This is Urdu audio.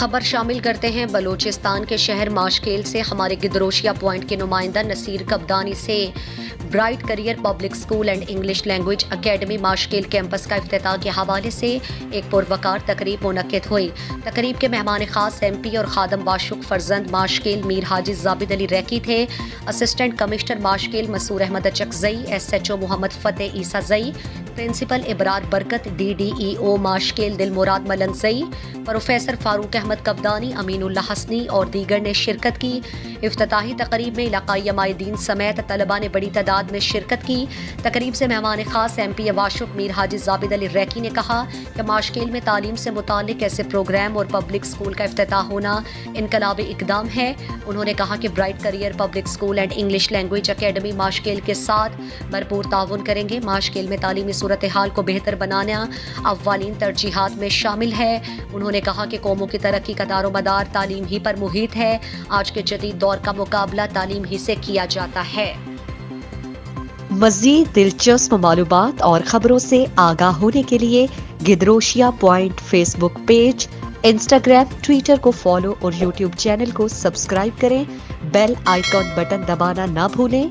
خبر شامل کرتے ہیں بلوچستان کے شہر ماشکیل سے ہمارے گدروشیا پوائنٹ کے نمائندہ نصیر کبدانی سے bright career public school and English language academy Mashkel campus کا افتتاح کے حوالے سے ایک پروقار تقریب منعقد ہوئی۔ تقریب کے مہمان خاص ایم پی اور خادم واشق فرزند ماشکیل میر حاجی زابد علی ریکی تھے۔ Assistant commissioner Mashkel Masoor Ahmed Achakzai, S H O Muhammad Fateh Isazai, principal Abrar Barkat, D D E O Mashkel Dil Murad Malanzai, professor Farooq Ahmed Kabdani, Aminullah Hasni اور دیگر نے شرکت کی۔ افتتاحی تقریب میں علاقائی عمائدین سمیت طلباء نے بڑی تعداد میں شرکت کی۔ تقریب سے مہمان خاص ایم پی واشق میر حاجی زابد علی ریکی نے کہا کہ ماشکیل میں تعلیم سے متعلق ایسے پروگرام اور پبلک اسکول کا افتتاح ہونا انقلابی اقدام ہے۔ انہوں نے کہا کہ bright career public school and English language academy Mashkel کے ساتھ بھرپور تعاون کریں گے۔ ماشکیل میں تعلیمی صورتحال کو بہتر بنانا اولین ترجیحات میں شامل ہے۔ انہوں نے کہا کہ قوموں کی ترقی کا دار و مدار تعلیم ہی پر محیط ہے۔ آج کے جدید دور کا مقابلہ تعلیم ہی سے کیا جاتا ہے۔ مزید دلچسپ معلومات اور خبروں سے آگاہ ہونے کے لیے Gedrosia point Facebook page, Instagram, Twitter کو فالو اور یوٹیوب چینل کو سبسکرائب کریں۔ بیل آئیکن بٹن دبانا نہ بھولیں